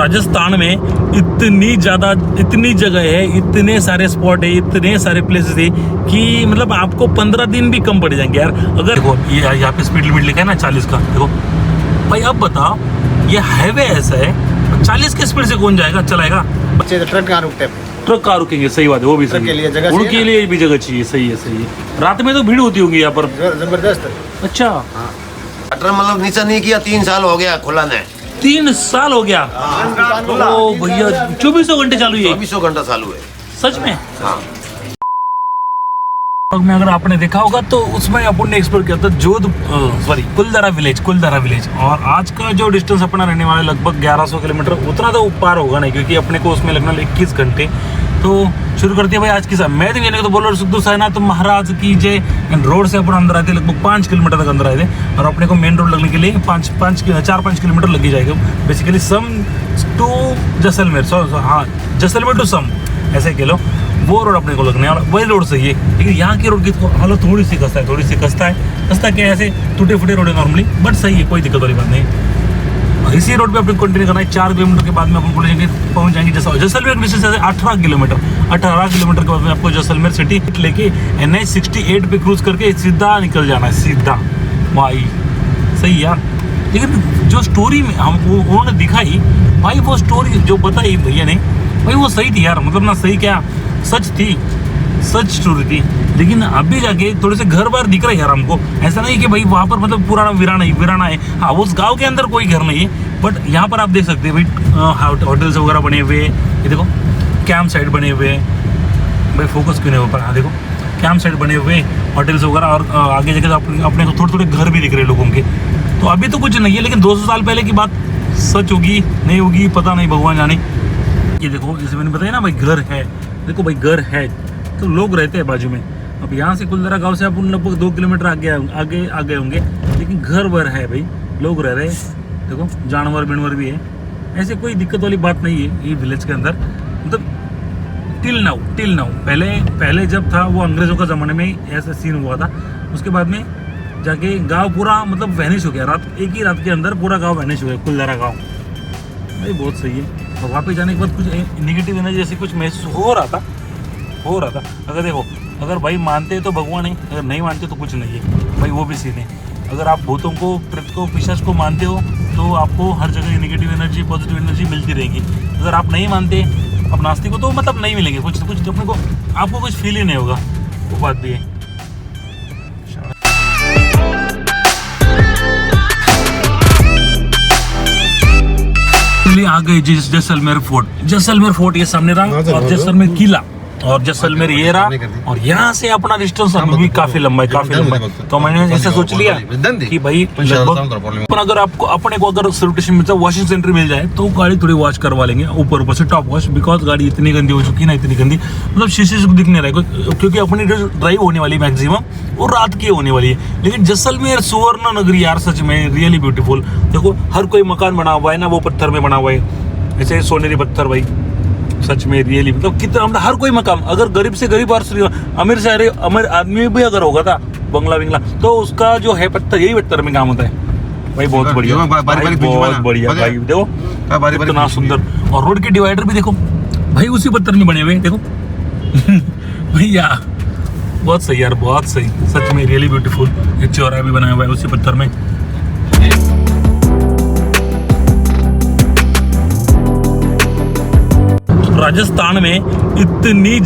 राजस्थान में इतनी जगह है, इतने सारे स्पॉट है, इतने सारे प्लेसेस है कि मतलब आपको 15 दिन भी कम पड़ जाएंगे यार। अगर देखो ये यहाँ पे स्पीड लिमिट लिखा है ना 40 का, देखो भाई अब बताओ ये हाईवे ऐसा है 40 की स्पीड से कौन जाएगा चलाएगा? बच्चे ट्रक कहाँ रुकते हैं? ट्रक कहाँ रुकेंगे? सही बात है, वो भी सही के लिए है, जगह उनके लिए भी जगह चाहिए। सही है। रात में तो भीड़ होती होगी यहाँ पर जबरदस्त। अच्छा अटर मतलब नीचा नहीं किया, 3 साल हो गया खुला ने। 3 साल हो गया? ओ भैया 24 घंटे चालू है? 24 घंटा चालू है। सच में? हाँ। में अगर आपने देखा होगा तो उसमें अपन ने एक्सप्लोर किया था कुलधारा विलेज। और आज का जो डिस्टेंस अपना रहने वाला है लगभग 1100 किलोमीटर, उतना तो पार होगा नहीं क्योंकि अपने को उसमें लगना 21 घंटे। तो शुरू करते हैं भाई आज की साथ। मैं तो बोल रहा सिद्धू साईनाथ महाराज की जय। रोड से अपन अंदर आए थे, लगभग 5 किलोमीटर तक अंदर आए थे और अपने को मेन रोड लगने के लिए 4-5 किलोमीटर लग ही जाएगा बेसिकली। सम टू जैसलमेर, हाँ जैसलमेर टू सम ऐसे कह लो, वो रोड अपने को लगने वाला वही रोड सही है। लेकिन यहाँ की रोड की हालत थोड़ी सी कस्ता क्या है, ऐसे टूटे फूटे रोड है नॉर्मली, बट सही है, कोई दिक्कत वाली बात नहीं। इसी रोड पे अपने कंटिन्यू करना है। 4 किलोमीटर के बाद में अपन पहुंच जाएंगे जैसलमेर डिस्टेंस है 18 किलोमीटर के बाद में आपको जैसलमेर सिटी लेके NH 68 पे क्रूज करके सीधा निकल जाना है, सीधा भाई। सही यार, लेकिन जो स्टोरी में हम उन्होंने दिखाई भाई, वो स्टोरी जो बताई भैया ने भाई वो सही थी यार। मतलब ना सही क्या, सच स्टोरी थी। लेकिन अभी जाके थोड़े से घर बार दिख रहे हैं यार हमको। ऐसा नहीं कि भाई वहाँ पर मतलब पुराना वीराना है। हाँ उस गांव के अंदर कोई घर नहीं है, बट यहाँ पर आप देख सकते हैं भाई होटल्स वगैरह बने हुए, ये देखो कैंप साइट बने हुए। भाई फोकस क्यों नहीं हो पा रहा? देखो कैंप साइट बने हुए, होटल्स वगैरह, और आगे जाके अपने को थोड़े घर भी दिख रहे हैं लोगों के। तो अभी तो कुछ नहीं है, लेकिन 200 साल पहले की बात सच होगी नहीं होगी पता नहीं, भगवान जाने। ये देखो जैसे मैंने बताया ना भाई घर है, देखो भाई घर है तो लोग रहते हैं बाजू में। अब यहाँ से कुलधारा गांव से अपन लगभग 2 किलोमीटर आगे होंगे, लेकिन घर वर है भाई, लोग रह रहे हैं। देखो जानवर भी है, ऐसे कोई दिक्कत वाली बात नहीं है ये विलेज के अंदर। मतलब टिल नाउ पहले जब था वो अंग्रेजों का ज़माने में ऐसा सीन हुआ था। उसके बाद में जाके गाँव पूरा मतलब वैनिश हो गया, एक ही रात के अंदर पूरा गाँव वैनिश हो गया, कुलधारा गाँव भाई। बहुत सही है। और वहाँ पे जाने के बाद कुछ नेगेटिव एनर्जी जैसे कुछ महसूस हो रहा था। अगर देखो, अगर भाई मानते हैं तो भगवान है, अगर नहीं मानते तो कुछ नहीं है भाई, वो भी सीन है। अगर आप भूतों को, प्रेत को, पिशाच को मानते हो तो आपको हर जगह नेगेटिव एनर्जी पॉजिटिव एनर्जी मिलती रहेगी। अगर आप नहीं मानते, आप नास्तिक हो, तो मतलब नहीं मिलेंगे कुछ अपने को, आपको कुछ फील ही नहीं होगा, वो बात भी है। आ गए जैसलमेर फोर्ट ये सामने रहा, और जैसलमेर किला, और जैसलमेर ये रहा, और यहाँ से अपना डिस्टेंस अभी काफी लंबा है। तो मैंने ऐसा सोच लिया कि भाई लगभग अगर आपको अपने को अगर सर्विटेशन मिलता है, वॉशिंग सेंटर मिल जाए तो गाड़ी थोड़ी वॉश करवा लेंगे ऊपर से टॉप वॉश, बिकॉज गाड़ी इतनी गंदी हो चुकी है ना, इतनी गंदी मतलब शीशे से दिख नहीं रहा है, क्योंकि अपनी जो ड्राइव होने वाली मैक्सिमम वो रात की होने वाली है। लेकिन जैसलमेर सुवर्ण नगरी यार, सच में रियली ब्यूटीफुल। देखो हर कोई मकान बना हुआ है ना, वो पत्थर में बना हुआ है, ऐसे सोनेरी पत्थर भाई, सच में रियली मतलब कितना मतलब हर कोई मकान, अगर गरीब से गरीब और अमीर से अमीर आदमी भी अगर होगा था बंगला तो उसका जो है पत्थर, यही पत्थर में काम होता है भाई। बहुत बढ़िया, बहुत बढ़िया भाई। देखो कितना सुंदर, और रोड के डिवाइडर भी देखो भाई उसी पत्थर में बने हुए, देखो भैया बहुत सही यार, बहुत सही, सच में रियली ब्यूटीफुल। एक चौराहा भी बनाया हुआ है उसी पत्थर में। राजस्थान में इतनी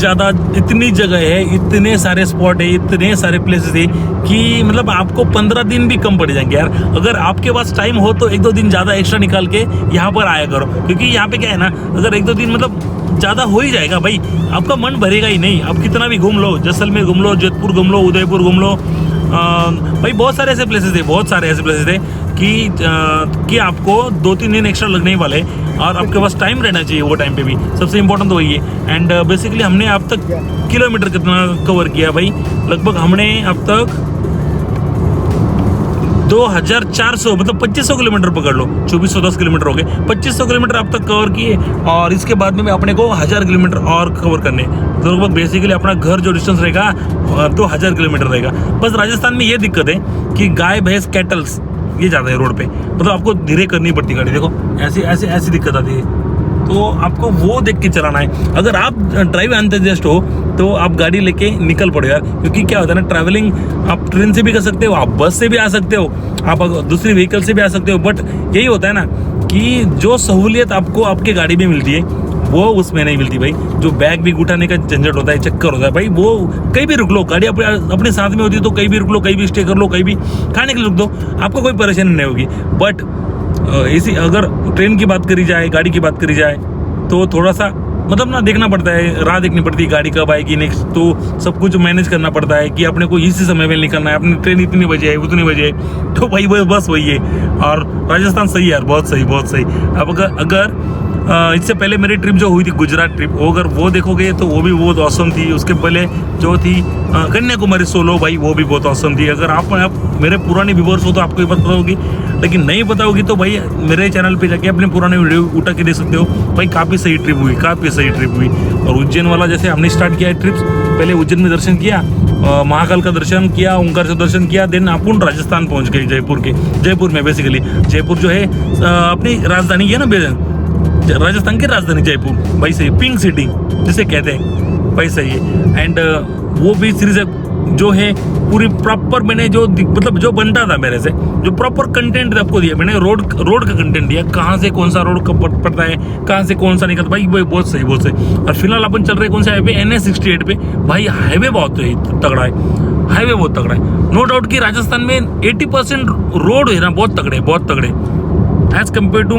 जगह है, इतने सारे स्पॉट है, इतने सारे प्लेसेस है कि मतलब आपको 15 दिन भी कम पड़ जाएंगे यार। अगर आपके पास टाइम हो तो 1-2 दिन ज़्यादा एक्स्ट्रा निकाल के यहाँ पर आया करो, क्योंकि यहाँ पे क्या है ना, अगर 1-2 दिन मतलब ज़्यादा हो ही जाएगा भाई, आपका मन भरेगा ही नहीं। आप कितना भी घूम लो, जैसलमेर घूम लो, जोधपुर घूम लो, उदयपुर घूम लो, भाई बहुत सारे ऐसे प्लेसेस थे कि आपको 2-3 दिन एक्स्ट्रा लगने ही वाले, और आपके पास टाइम रहना चाहिए वो टाइम पे भी, सबसे इम्पोर्टेंट तो वही है। एंड बेसिकली हमने अब तक किलोमीटर कितना कवर किया भाई, लगभग हमने अब तक 2400 मतलब 2500 किलोमीटर पकड़ लो, 2410 किलोमीटर हो गए, 2500 किलोमीटर अब तक कवर किए, और इसके बाद में अपने को 1000 किलोमीटर और कवर करने। तो लगभग बेसिकली अपना घर जो डिस्टेंस रहेगा 2000 किलोमीटर रहेगा। बस राजस्थान में ये दिक्कत है कि गाय भैंस कैटल्स ये ज़्यादा है रोड पे, मतलब आपको धीरे करनी पड़ती गाड़ी। देखो ऐसी दिक्कत आती है। तो आपको वो देख के चलाना है। अगर आप ड्राइव एंथुसियास्ट हो तो आप गाड़ी लेके निकल पड़ो यार, क्योंकि क्या होता है ना, ट्रैवलिंग आप ट्रेन से भी कर सकते हो, आप बस से भी आ सकते हो, आप दूसरी व्हीकल से भी आ सकते हो, बट यही होता है ना कि जो सहूलियत आपको आपके गाड़ी में मिलती है वो उसमें नहीं मिलती भाई। जो बैग भी उठाने का झंझट होता है, चक्कर होता है भाई, वो कहीं भी रुक लो, गाड़ी अपने साथ में होती है तो कहीं भी रुक लो, कहीं भी स्टे कर लो, कहीं भी खाने के लिए रुक दो, आपको कोई परेशानी नहीं होगी। बट इसी अगर ट्रेन की बात करी जाए, गाड़ी की बात करी जाए, तो थोड़ा सा मतलब ना देखना पड़ता है, राह देखनी पड़ती है गाड़ी कब आएगी नेक्स्ट, तो सब कुछ मैनेज करना पड़ता है कि अपने को इसी समय में निकलना है, अपनी ट्रेन इतनी बजे है उतनी बजे है, तो भाई बस वही है। और राजस्थान सही है यार, बहुत सही बहुत सही। अब अगर इससे पहले मेरी ट्रिप जो हुई थी गुजरात ट्रिप, वो अगर वो देखोगे तो वो भी बहुत औसम थी। उसके पहले जो थी कन्याकुमारी सोलो, भाई वो भी बहुत औसम थी। अगर आप मेरे पुराने व्यूअर्स हो तो आपको ये पता होगी, लेकिन नहीं पता होगी तो भाई मेरे चैनल पे जाके अपने पुराने वीडियो उठा के देख सकते हो। भाई काफ़ी सही ट्रिप हुई, काफ़ी सही ट्रिप हुई। और उज्जैन वाला जैसे हमने स्टार्ट किया है ट्रिप्स, पहले उज्जैन में दर्शन किया, महाकाल का दर्शन किया, ओंकार से दर्शन किया, देन अपन राजस्थान पहुंच गए, जयपुर में बेसिकली। जयपुर जो है अपनी राजधानी है ना, राजस्थान की राजधानी जयपुर, भाई सही, पिंक सिटी जिसे कहते हैं, भाई सही है। एंड वो भी सीरीज जो है पूरी प्रॉपर मैंने जो मतलब जो बनता था मेरे से, जो प्रॉपर कंटेंट आपको दिया मैंने, रोड का कंटेंट दिया, कहाँ से कौन सा रोड कब पड़ता है, कहाँ से कौन सा निकलता, भाई बहुत सही बहुत सही। और फिलहाल अपन चल रहे कौन से हाईवे, NH68 पे। भाई हाईवे बहुत तगड़ा है, हाईवे बहुत तगड़ा है। नो डाउट कि राजस्थान में 80% रोड है ना बहुत तगड़े एज कम्पेयर टू,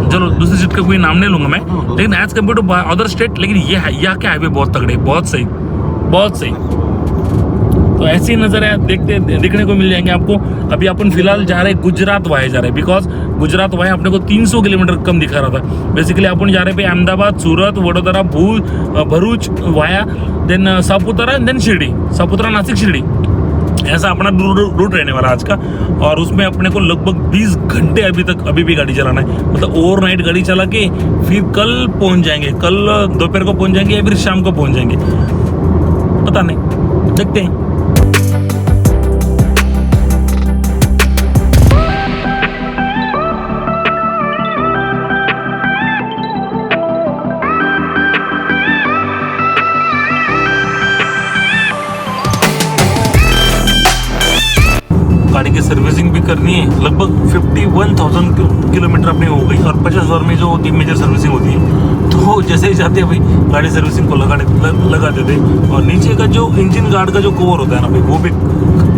चलो दूसरी स्टेट का कोई नाम नहीं लूंगा मैं, लेकिन as compared to other state, लेकिन ये यहाँ के हाईवे बहुत तगड़े, बहुत सही। तो ऐसी नज़र है देखने को मिल जाएंगे आपको। अभी अपन फिलहाल जा रहे हैं गुजरात वाया जा रहे हैं, बिकॉज गुजरात वाया अपने को 300 किलोमीटर कम दिखा रहा था। बेसिकली अपन जा रहे पे Ahmedabad, Surat, Vadodara, Bharuch via, then Saputara, then Shirdi, Saputara, Nashik, Shirdi, ऐसा अपना रूट रहने वाला आज का। और उसमें अपने को लगभग 20 घंटे अभी भी गाड़ी चलाना है, मतलब ओवरनाइट गाड़ी चला के फिर कल पहुंच जाएंगे, कल दोपहर को पहुंच जाएंगे या फिर शाम को पहुंच जाएंगे, पता नहीं, देखते हैं। गाड़ी की सर्विसिंग भी करनी है, लगभग 51,000 किलोमीटर अपनी हो गई, और 50,000 में जो मेजर सर्विसिंग होती है, तो जैसे ही जाते हैं भाई गाड़ी सर्विसिंग को लगा देते। और नीचे का जो इंजन गार्ड का जो कवर होता है ना भाई, वो भी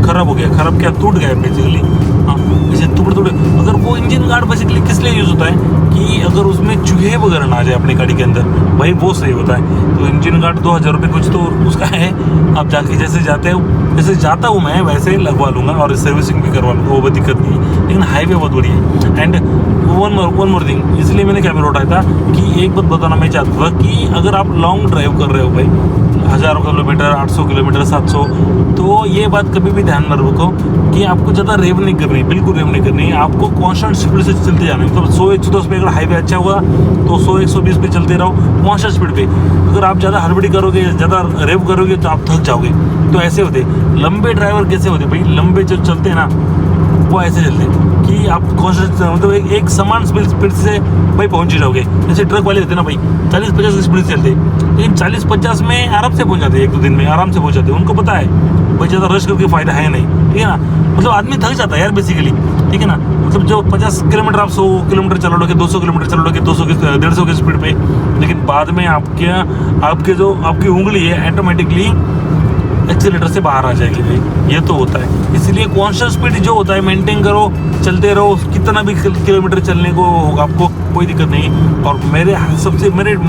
खराब हो गया, टूट गया बेसिकली। हाँ, जैसे टूटे अगर वो इंजन गार्ड बेसिकली किस लिए यूज़ होता है कि अगर उसमें चूहे वगैरह ना आ जाए अपनी गाड़ी के अंदर, भाई वो सही होता है। तो इंजन गार्ड 2,000 रुपये कुछ तो उसका है, आप जाके जैसे जाता हूँ मैं वैसे लगवा लूँगा, और सर्विसिंग भी करवा लूँगा, वो दिक्कत नहीं है। लेकिन हाईवे बहुत बढ़िया है। एंड वन मोर थिंग, इसलिए मैंने कैमरा उठाया था कि एक बात बताना मैं चाहता था कि अगर आप लॉन्ग ड्राइव कर रहे हो भाई, 1000 किलोमीटर, 800 किलोमीटर, 700, तो ये बात कभी भी ध्यान में रखो कि आपको ज़्यादा रेव नहीं करनी, बिल्कुल रेव नहीं करनी है। आपको कांस्टेंट स्पीड से चलते जाना है, मतलब 100-110 पे अगर हाईवे अच्छा हुआ तो 100-120 पे चलते रहो कांस्टेंट स्पीड पे। अगर आप ज़्यादा हड़बड़ी करोगे, ज़्यादा रेव करोगे तो आप थक जाओगे। तो ऐसे होते लंबे ड्राइवर, कैसे होते भाई, लंबे जो चलते हैं ना वो ऐसे चलते कि आप कांस्टेंट मतलब एक समान स्पीड से भाई पहुँच ही जाओगे। जैसे ट्रक वाले होते ना भाई, 40-50 की स्पीड से चलते, लेकिन 40-50 में आराम से पहुँच जाते हैं, 1-2 दिन में आराम से पहुँच जाते हैं। उनको पता है भाई ज़्यादा रश करके फ़ायदा है नहीं, ठीक है ना। मतलब आदमी थक जाता है यार बेसिकली, ठीक है ना। मतलब जो 50 किलोमीटर आप 100 किलोमीटर चला लोगे, 200 किलोमीटर चला लोगे 150 की स्पीड पे, लेकिन बाद में आपकी उंगली है ऑटोमेटिकली एक्सीलेटर से बाहर आ जाएगी भाई, ये तो होता है। इसलिए कांस्टेंट स्पीड जो होता है मेंटेन करो, चलते रहो, कितना भी किलोमीटर चलने को होगा आपको कोई दिक्कत नहीं। और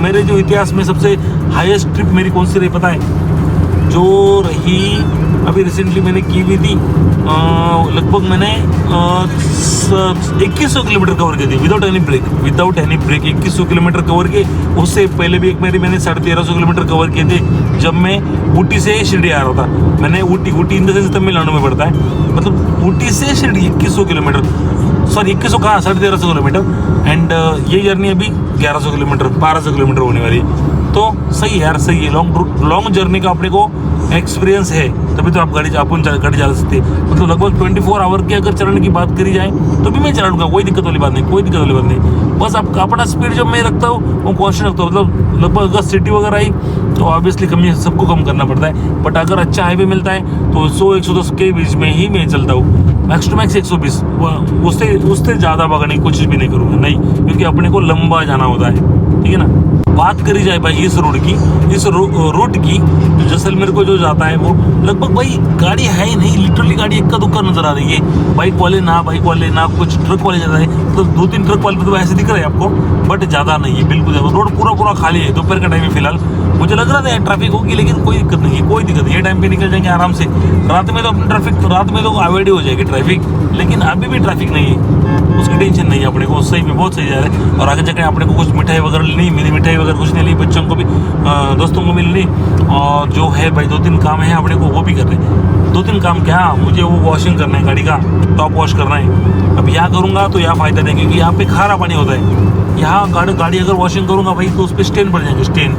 मेरे जो इतिहास में सबसे हाईएस्ट ट्रिप मेरी कौन सी रही पता है, जो रही अभी रिसेंटली मैंने की हुई थी, लगभग मैंने 2100 किलोमीटर कवर की थी without any break 2100 kilometre cover किए। उससे पहले भी एक मैंने 1350 किलोमीटर कवर किए थे, जब मैं ऊटी से शिरडी आ रहा था। मैंने Ooty in the sense Tamil Nadu में पड़ता है, मतलब ऊटी से शिरडी 2100 किलोमीटर, सॉरी 2100 कहाँ, 1350 किलोमीटर। एंड ये जर्नी अभी 1100 किलोमीटर 1200 किलोमीटर होने वाली है। तो सही है यार, सही है। लॉन्ग जर्नी का अपने को एक्सपीरियंस है तभी तो आप गाड़ी चला सकते हैं। मतलब लगभग 24 आवर की अगर चलाने की बात करी जाए तो भी मैं चला लूँगा, कोई दिक्कत वाली बात नहीं, कोई दिक्कत वाली बात नहीं। बस आप अपना स्पीड जब मैं रखता हूँ वो कॉन्स्टेंट रखता हूँ। मतलब लगभग अगर सिटी वगैरह आई तो ऑब्वियसली कमी सबको कम करना पड़ता है, बट अगर अच्छा हाईवे मिलता है तो 100-110 के बीच में ही मैं चलता हूँ। मैक्स टू मैक्स 120, उससे ज़्यादा भागने की कोशिश भी नहीं करूँगा, नहीं, क्योंकि अपने को लंबा जाना होता है, ठीक है ना। बात करी जाए भाई इस रूट की, इस रूट की जो जैसलमेर को जो जाता है वो लगभग भाई गाड़ी है ही नहीं, लिटरली गाड़ी इक्का दुक्का नजर आ रही है। बाइक वाले ना कुछ ट्रक वाले ज़्यादा है, तो 2-3 ट्रक वाले तो ऐसे दिख रहे हैं आपको, बट ज़्यादा नहीं है, बिल्कुल ज़्यादा। रोड पूरा खाली है, दोपहर का टाइम है फिलहाल। मुझे लग रहा था ट्रैफिक होगी, लेकिन कोई दिक्कत नहीं है, कोई दिक्कत नहीं है, टाइम पे निकल जाएंगे आराम से। रात में तो अपनी ट्रैफिक, रात में तो अवॉइड हो जाएगी ट्रैफिक, लेकिन अभी भी ट्रैफिक नहीं है, उसकी टेंशन नहीं है अपने को, सही में बहुत सही जा रहा है। और आगे जाकर अपने को कुछ मिठाई वगैरह लेनी, मिनी मिठाई वगैरह कुछ नहीं ली, बच्चों को भी दोस्तों को मिलनी, और जो है भाई 2-3 काम है अपने को वो भी कर रहे हैं। 2-3 काम क्या, मुझे वो वॉशिंग करना है, गाड़ी का टॉप वॉश करना है। अब यहाँ करूँगा तो यहाँ फ़ायदा नहीं, क्योंकि यहाँ पे खारा पानी होता है। यहाँ गाड़ी अगर वॉशिंग करूँगा भाई तो उस पर स्टेन पड़ जाएंगे, स्टेन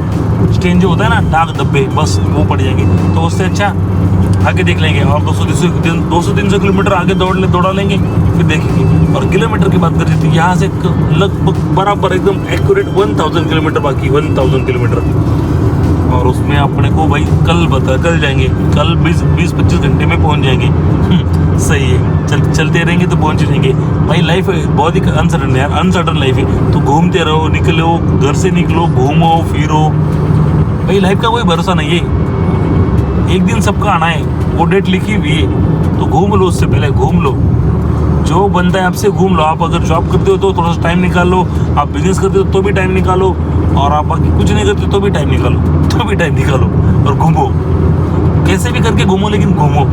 जो होता है ना, दाग धब्बे, बस वो पड़ जाएंगे। तो उससे अच्छा आगे देख लेंगे, और 200-300 किलोमीटर आगे दौड़ा लेंगे, फिर देखेंगे। और किलोमीटर की बात करें तो यहाँ से लगभग बराबर एकदम एक्यूरेट 1000 किलोमीटर बाकी, 1000 किलोमीटर। और उसमें अपने को भाई कल जाएंगे, कल 20-25 घंटे में पहुँच जाएंगे। सही है, चलते रहेंगे तो पहुँच जाएंगे। भाई लाइफ बहुत ही अनसर्टन है यार, अनसर्टन लाइफ है। तो घूमते रहो, निकलो, घर से निकलो, घूमो फिरो, भाई लाइफ का कोई भरोसा नहीं है। एक दिन सबका आना है, वो डेट लिखी हुई है, तो घूम लो, उससे पहले घूम लो। जो बनता है आपसे घूम लो। आप अगर जॉब करते हो तो थोड़ा सा टाइम निकाल लो, आप बिजनेस करते हो तो भी टाइम निकालो, और आप बाकी कुछ नहीं करते तो भी टाइम निकालो, और घूमो, कैसे भी करके घूमो, लेकिन घूमो।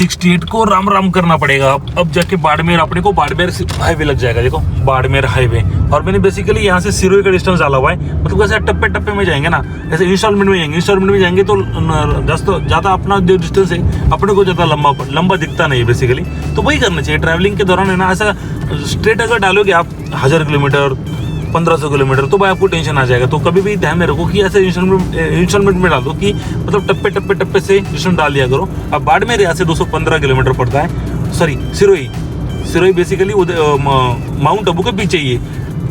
स्टेट को राम करना पड़ेगा। अब जाके बाड़मेर, अपने को बाड़मेर हाईवे लग जाएगा। देखो बाड़मेर हाईवे, और मैंने बेसिकली यहाँ से सिरोही का डिस्टेंस डाला हुआ है। मतलब कैसे टप्पे में जाएंगे ना, ऐसे इंस्टॉलमेंट में जाएंगे तो ज़्यादा अपना जो डिस्टेंस है अपने को ज़्यादा लंबा दिखता नहीं है बेसिकली। तो वही करना चाहिए ट्रैवलिंग के दौरान, है ना। ऐसा स्ट्रेट अगर डालोगे आप 1000 किलोमीटर, 1500 किलोमीटर, तो भाई आपको टेंशन आ जाएगा। तो कभी भी ध्यान में रखो कि ऐसे इंस्टॉलमेंट में डालो, कि मतलब टप्पे से डिस्टेंस डाल दिया करो। अब बाड़मेर यहाँ से 215 किलोमीटर पड़ता है, sorry Sirohi basically mount Abu के पीछे ही है।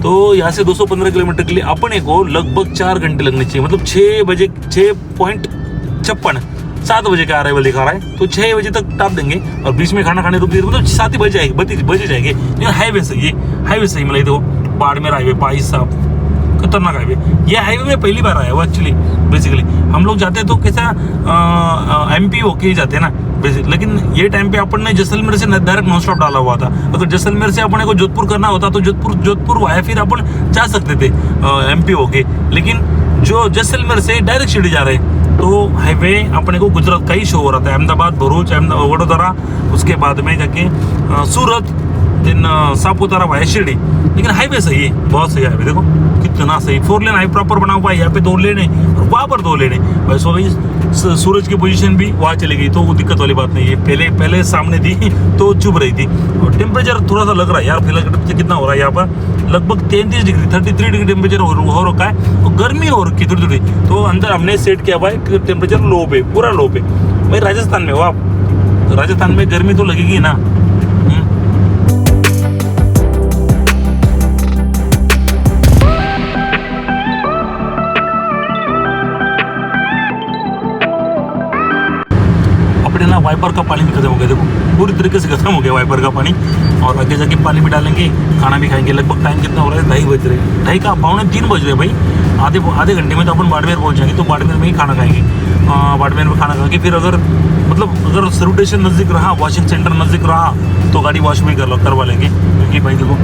तो यहाँ से 215 किलोमीटर के लिए अपने को लगभग 4 घंटे लगने चाहिए। मतलब 6:56, 7 बजे का अराइवल दिखा रहा है, तो 6 बजे तक टाप देंगे, और बीच में खाना खाने रुक दिए, मतलब 7 ही बजे जाएंगे। लेकिन हाईवे सही मतलब देखो बाड़मेर हाईवे, भाई साहब खतरनाक हाईवे। ये हाईवे में पहली बार आया हुआ एक्चुअली। बेसिकली हम लोग जाते हैं तो कैसा MP होके ही जाते हैं ना, लेकिन ये टाइम पे अपन ने जैसलमेर से डायरेक्ट नॉन स्टॉप डाला हुआ था। अगर जैसलमेर से अपने को जोधपुर करना होता तो जोधपुर वाया फिर अपन जा सकते थे MP होके, लेकिन जो जैसलमेर से डायरेक्ट शिरडी जा रहे हैं, तो हाईवे अपने को गुजरात का ही शो हो रहा था। अहमदाबाद, भरूच, वडोदरा, उसके बाद में जाके सूरत, देन सापुतारा वाया शिरडी। लेकिन हाईवे सही है, बहुत सही हाईवे, देखो कितना सही। 4 लेन हाईवे प्रॉपर बना हुआ है, यहाँ पे 2 लेन है और वहाँ पर 2 लेन है। वैसे भाई सूरज की पोजीशन भी वहाँ चली गई, तो वो दिक्कत वाली बात नहीं है। पहले सामने थी तो चुभ रही थी। और टेम्परेचर थोड़ा सा लग रहा है यार, फिलहाल टेम्परेचर कितना हो रहा है यहाँ पर, लगभग 33 डिग्री 33 डिग्री टेम्परेचर हो रखा है, और गर्मी हो रखी थोड़ी। तो अंदर हमने सेट किया हुआ है टेम्परेचर लो पे, पूरा लो पे। भाई राजस्थान में हो आप, राजस्थान में गर्मी तो लगेगी ना। ना वाइपर का पानी भी खत्म हो गया, देखो पूरी तरीके से खत्म हो गया वाइपर का पानी। और आगे जाके पानी भी डालेंगे, खाना भी खाएंगे। लगभग टाइम कितना हो रहा है, 2:30 बज रहे हैं, 2:30 का 2:45 बज रहे भाई। आधे घंटे में तो अपन बाड़मेर पहुंच जाएंगे, तो बाड़मेर में ही खाना खाएंगे। बाड़मेर में खाना खा के फिर अगर सर्विस स्टेशन नज़दीक रहा, वॉशिंग सेंटर नज़दीक रहा, तो गाड़ी वॉश भी करवा लेंगे। क्योंकि भाई देखो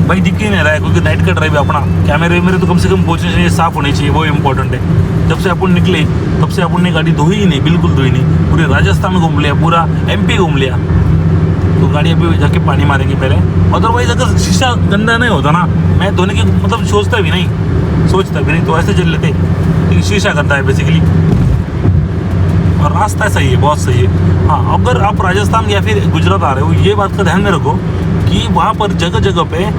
भाई दिख ही नहीं रहा है, क्योंकि नाइट का ड्राइव है अपना। कैमरे मेरे तो कम से कम पहुँचने चाहिए, साफ़ होने चाहिए, वो इम्पोर्टेंट है। जब से अपन निकले तब से अपन ने गाड़ी धोई ही नहीं, बिल्कुल धोई नहीं। पूरे राजस्थान में घूम लिया, पूरा MP घूम लिया। तो गाड़ी अभी जाके पानी मारेंगे पहले। अदरवाइज अगर शीशा गंदा नहीं होता ना, मैं धोने की मतलब सोचता भी नहीं तो ऐसे चल लेते, लेकिन शीशा गंदा है बेसिकली। और रास्ता सही है, बहुत सही है। हाँ, अगर आप राजस्थान या फिर गुजरात आ रहे हो, ये बात का ध्यान में रखो कि वहाँ पर जगह जगह पे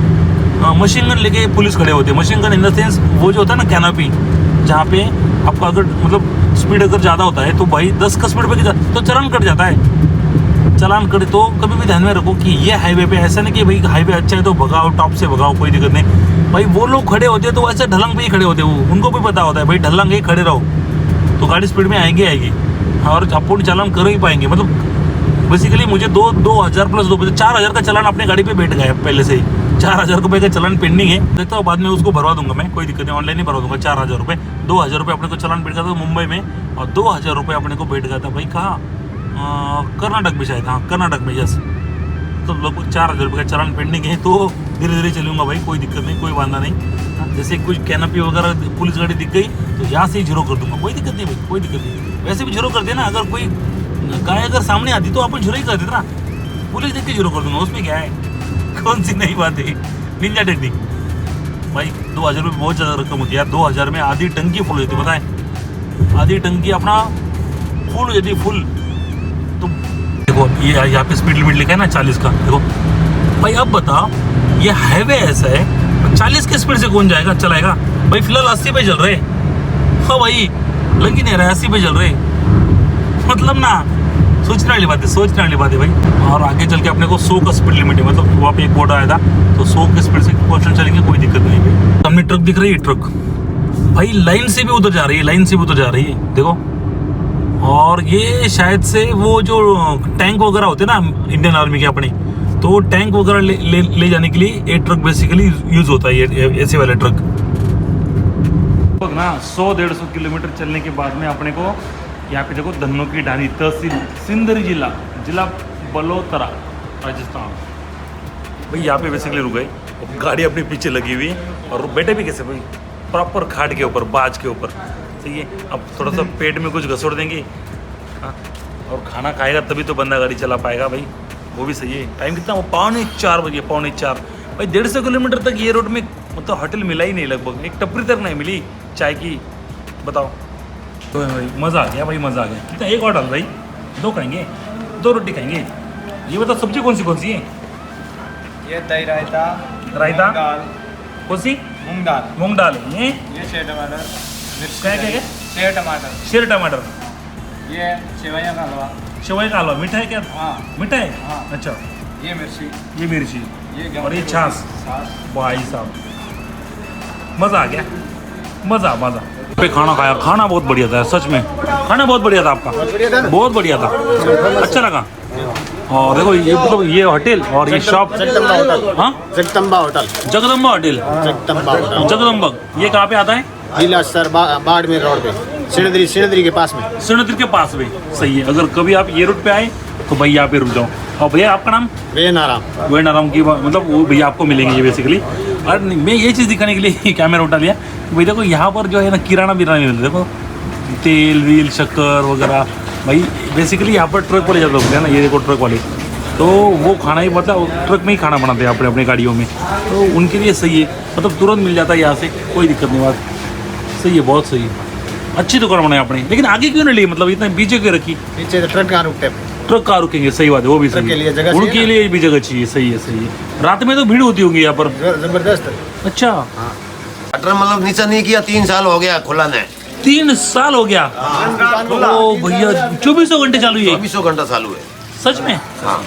मशीन गन लेके पुलिस खड़े होते हैं। Machine gun in the sense वो जो होता है ना कैनोपी, जहाँ पे आपका अगर मतलब स्पीड अगर ज़्यादा होता है तो भाई 10 का स्पीड पे तो चलान कट जाता है। चलान कटे तो कभी भी ध्यान में रखो कि ये हाईवे पे ऐसा नहीं कि भाई हाईवे अच्छा है तो भगाओ, टॉप से भगाओ, कोई दिक्कत नहीं। भाई वो लोग खड़े होते हैं तो ऐसे ढलंग पे ही खड़े होते हैं, वो उनको भी पता होता है भाई ढलंग ही खड़े रहो तो गाड़ी स्पीड में आएगी और अपन चालान कर ही पाएंगे। मतलब बेसिकली मुझे 2000 प्लस 4000 का चालान अपने गाड़ी पे बैठ गया पहले से ही। 4000 रुपये का चालान पेंडिंग है, देखता हूँ बाद में उसको भरवा दूंगा मैं, कोई दिक्कत नहीं, ऑनलाइन ही भरवा दूंगा। 4000 रुपये, 2000 रुपये अपने को चालान बैठ गया था मुंबई में, और 2000 रुपये अपने को बैठ गया था भाई कहाँ, कर्नाटक में शायद, हाँ कर्नाटक में, यस। तो लगभग 4000 रुपये का चालान पेंडिंग है, तो धीरे धीरे चलूँगा भाई, कोई दिक्कत नहीं, कोई वादा नहीं। जैसे कुछ कैनोपी वगैरह पुलिस गाड़ी दिख गई तो यहाँ से ही जीरो कर दूंगा, कोई दिक्कत नहीं भाई, कोई दिक्कत नहीं। वैसे भी जीरो कर देना, अगर कोई गाय अगर सामने आती तो अपन जीरो ही कर देते ना, पुलिस देख के जीरो कर दूंगा, उसमें क्या है, कौन सी नई बात है, निंजा टेक्निक। भाई 2000 रुपये बहुत ज़्यादा रकम होती है यार, 2000 में आधी टंकी फुल होती है, बताएं, आधी टंकी अपना फुल हो जाती है, फुल। तो देखो ये यहाँ पे स्पीड लिमिट लिखा है ना 40 का, देखो भाई अब बताओ ये हाईवे ऐसा है 40 के स्पीड से कौन जाएगा, चलाएगा भाई। फिलहाल 80 पे चल रहे, हाँ भाई लग ही नहीं रहा है, 80 पे चल रहे, मतलब ना सोचने वाली बात है भाई। और आगे चल के अपने को 100 का स्पीड लिमिट है, मतलब वहाँ पे एक बोर्ड आया था तो 100 के स्पीड से कॉन्स्टेंट चलेंगे, कोई दिक्कत नहीं भाई। सामने ट्रक दिख रही है, ट्रक भाई लाइन से भी उधर जा रही है, देखो। और ये शायद से वो जो टैंक वगैरह होते हैं ना इंडियन आर्मी के अपने, तो टैंक वगैरह ले जाने के लिए ये ट्रक बेसिकली यूज होता है, ये ऐसे वाले ट्रक ना। 100-150 किलोमीटर चलने के बाद में अपने को यहाँ पे देखो धन्नो की ढानी, तहसील सिंदरी जिला बलोतरा राजस्थान। भाई यहाँ पे बेसिकली रुक गए, गाड़ी अपने पीछे लगी हुई और बैठे भी कैसे भाई, प्रॉपर खाट के ऊपर, बाज के ऊपर, सही है। अब थोड़ा सा पेट में कुछ घसोड़ देंगे, हाँ, और खाना खाएगा तभी तो बंदा गाड़ी चला पाएगा भाई, वो भी सही है। टाइम कितना, वो 3:45 बजे, 3:45 भाई। 150 किलोमीटर तक ये रोड में मतलब होटल मिला ही नहीं, लगभग एक टपरी तक नहीं मिली चाय की, बताओ। तो भाई मज़ा आ गया भाई, मज़ा आ गया। कितना, एक और डाल भाई, 2 खाएंगे, 2 रोटी खाएंगे। ये बताओ सब्जी कौन सी है? ये दही रायता, दाल, कौन सी? मूंग दाल है। ये सेव टमाटर, क्या शेर टमाटर, ये सेवैयाँ का हलवा, सेवई का हलवा। मीठा है क्या? हाँ मीठा है, हाँ। अच्छा। ये मिर्ची, ये और ये छाछ, भाई साहब मज़ा आ गया, मज़ा। पे खाना खाया, खाना बहुत बढ़िया था सच में, खाना बहुत बढ़िया था आपका, बहुत बढ़िया था, अच्छा लगा। और देखो ये मतलब ये होटल और ये शॉप, जगदम्बा होटल, हाँ जगदम्बा होटल, जगदम्बा। ये कहाँ पे आता है? जिला सर बाड़मेर रोड पे, सिणदरी के पास में, भी सही है। अगर कभी आप ये रूट पे आए तो भाई यहाँ पे रुक जाओ। और भैया आपका नाम? वेनाराम की, मतलब वो भैया आपको मिलेंगे ये बेसिकली। और मैं ये चीज़ दिखाने के लिए कैमरा उठा लिया, भाई देखो यहाँ पर जो है ना किराना मिलता, देखो तेल वील शक्कर वगैरह, भाई बेसिकली यहाँ पर ट्रक वाले ज़्यादा होते हैं ना, ये देखो ट्रक वाले, तो वो खाना ही मतलब ट्रक में ही खाना बनाते हैं अपने गाड़ियों में, तो उनके लिए सही है, मतलब तुरंत मिल जाता है यहाँ से, कोई दिक्कत नहीं। बात सही है, बहुत सही है, अच्छी दुकान बनाई आपने। लेकिन आगे क्यों नहीं ली, मतलब इतना पीछे क्यों रखी? पीछे तो ट्रक कहाँ रुकते, ट्रक कहाँ रुकेंगे, सही बात है, वो भी सही के लिए है, जगह उनके लिए भी जगह चाहिए, सही है। रात में तो भीड़ होती होगी यहाँ पर जबरदस्त। अच्छा, शटर मतलब नीचा नहीं किया, 3 साल हो गया खुला ने, 3 साल हो गया। ओ भैया 24 घंटे चालू है, 24 घंटा चालू है, सच में? हाँ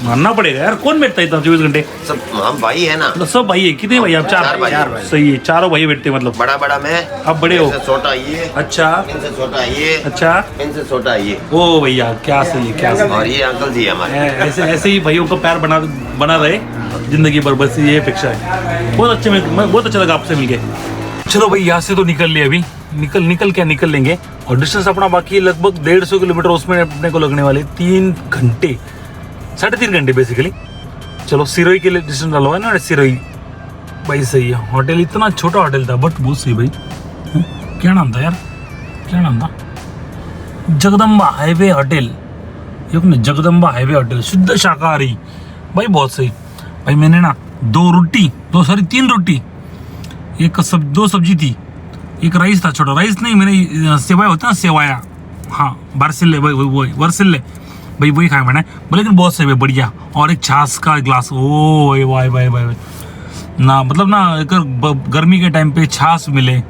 मानना पड़ेगा यार, कौन बैठता है इतना 24 घंटे? सब हम भाई है ना, मतलब सब भाई है, कितने भाई आप? 4 भाई। सही है, चारों भाई बैठते हैं, मतलब बड़ा मैं, आप बड़े हो, इनसे छोटा ये, अच्छा इनसे छोटा ये, अच्छा, इनसे छोटा ये, ओ भैया क्या सही है, क्या सही और ये अंकल जी हमारे। ऐसे ही भाइयों को प्यार बना रहे जिंदगी भर, बस ये अपेक्षा है। बहुत अच्छा लगा आपसे मिलके। चलो भाई यहाँ से तो निकल लिए, अभी निकल लेंगे, और डिस्टेंस अपना बाकी है लगभग 150 किलोमीटर, उसमें अपने को लगने वाले 3 घंटे, 3.5 घंटे बेसिकली। चलो सिरोही के लिए डिस्टेंस डालो है ना, सिरोही भाई सही है। होटल इतना छोटा होटल था बट बहुत सही भाई। क्या नाम था यार, क्या नाम था? जगदम्बा हाईवे होटल, ये अपने जगदम्बा हाईवे होटल, शुद्ध शाकाहारी भाई, बहुत सही भाई। मैंने ना 3 रोटी, दो सब्जी थी, एक राइस था, छोटा राइस नहीं, मैंने सेवाया होता है ना, सेवाया, हाँ बारसिल्ले, वही वर्सिल्ले भाई, वही खाया मैंने, लेकिन बहुत सही भाई, बढ़िया। और एक छाछ का गिलास, ओ भाई भाई भाई ना, मतलब ना अगर गर्मी के टाइम पे छाछ मिले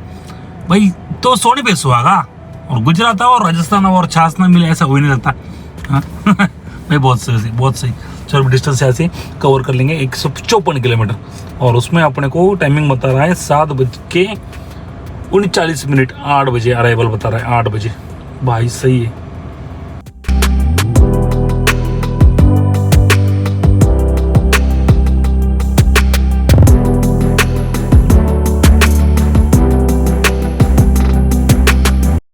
भाई तो सोने पे सुहागा, और गुजरात और राजस्थान और छाछ ना मिले ऐसा हो ही नहीं सकता। हाँ भाई बहुत सही, बहुत सही। चलो डिस्टेंस ऐसे कवर कर लेंगे 154 किलोमीटर, और उसमें अपने को टाइमिंग बता रहा है 7:39, 8 बजे अराइवल बता रहा है, 8 बजे भाई, सही है।